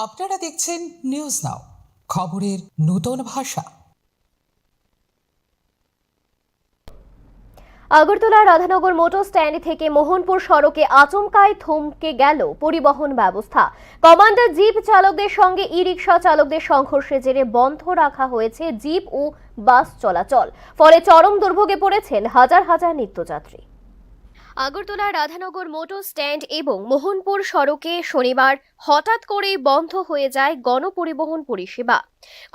আপনারা দেখছেন news now, খবরের নতুন ভাষা। আগরতলা রাধানগর মোটর স্ট্যান্ড থেকে মোহনপুর সড়কে আচমকায় থমকে গেল পরিবহন ব্যবস্থা। কমান্ডার জিপ চালকদের সঙ্গে ই রিকশা চালকদের সংঘর্ষের জেরে বন্ধ রাখা হয়েছে জিপ ও বাস চলাচল। ফলে চরম দুর্ভোগে পড়েছেন হাজার হাজার নিত্যযাত্রী। আগরতলা রাধানগর মোটর স্ট্যান্ড এবং মোহনপুর সড়কে শনিবার হঠাৎ করেই বন্ধ হয়ে যায় গণপরিবহন পরিষেবা।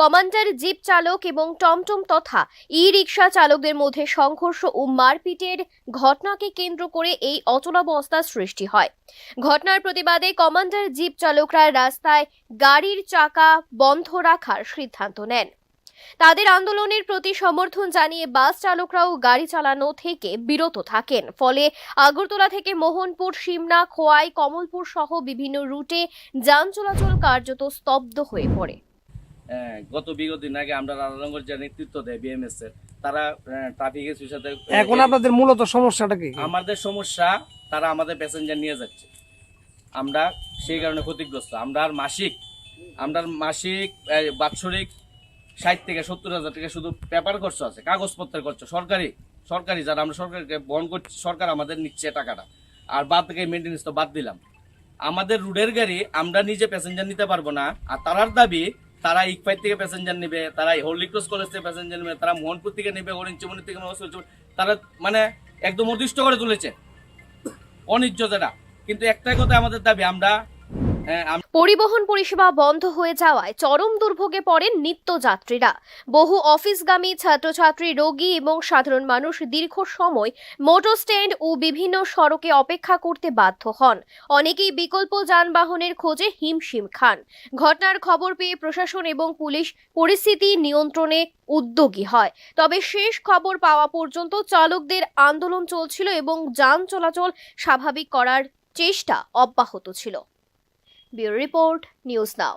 কমান্ডার জিপ চালক এবং টমটম তথা ই রিকশা চালকদের মধ্যে সংঘর্ষ ও মারপিটের ঘটনাকে কেন্দ্র করে এই অচলাবস্থার সৃষ্টি হয়। ঘটনার প্রতিবাদে কমান্ডার জিপ চালকরা রাস্তায় গাড়ির চাকা বন্ধ রাখার সিদ্ধান্ত নেন। তাদের আন্দোলনের প্রতি সমর্থন জানিয়ে বাস চালকরাও গাড়ি চালানো থেকে বিরত থাকেন। ফলে আগরতলা থেকে মোহনপুর, সিমনা, খোয়াই, কমলপুর সহ বিভিন্ন রুটে যান চলাচল কার্যত স্তব্ধ হয়ে পড়ে। গত বিগত দিন আগে আমরা রাধানগর যে নেতৃত্ব দেয় বিএমএস এর, তারা ট্রাফিক এসির সাথে এখন আপনাদের মূলত সমস্যাটা কি? আমাদের সমস্যা, তারা আমাদের প্যাসেঞ্জার নিয়ে যাচ্ছে, আমরা সেই কারণে ক্ষতিগ্রস্ত। আমরা মাসিক বাৎসরিক 60 থেকে 70,000 টাকা শুধু পেপার খরচ আছে, কাগজপত্রের খরচ সরকারি যারা আমরা সরকারকে বহন করছি, সরকার আমাদের নিচ্ছে টাকাটা। আর বাদ থেকে মেনটেন্স তো বাদ দিলাম। আমাদের রুটের গাড়ি আমরা নিজে প্যাসেঞ্জার নিতে পারবো না। আর তারার দাবি, তারা ইকফাইট থেকে প্যাসেঞ্জার নেবে, তারা হোলি ক্রস কলেজ থেকে প্যাসেঞ্জার নেবে, তারা মোহনপুর থেকে নেবে, হরিণচিমনি থেকে, তারা মানে একদম অদৃষ্ট করে তুলেছে অনিজ্য যারা। কিন্তু একটাই কথা আমাদের দাবি, পরিবহন পরিষেবা বন্ধ হয়ে যাওয়ায় চরম দুর্ভোগে পড়েন নিত্যযাত্রীরা। বহু অফিসগামী ছাত্রছাত্রী, রোগী এবং সাধারণ মানুষ দীর্ঘ সময় মোটর স্ট্যান্ড ও বিভিন্ন সড়কে অপেক্ষা করতে বাধ্য হন। অনেকেই বিকল্প যানবাহনের খোঁজে হিমশিম খান। ঘটনার খবর পেয়ে প্রশাসন এবং পুলিশ পরিস্থিতি নিয়ন্ত্রণে উদ্যোগী হয়। তবে শেষ খবর পাওয়া পর্যন্ত চালকদের আন্দোলন চলছিল এবং যান চলাচল স্বাভাবিক করার চেষ্টা অব্যাহত ছিল। Bureau report, news now.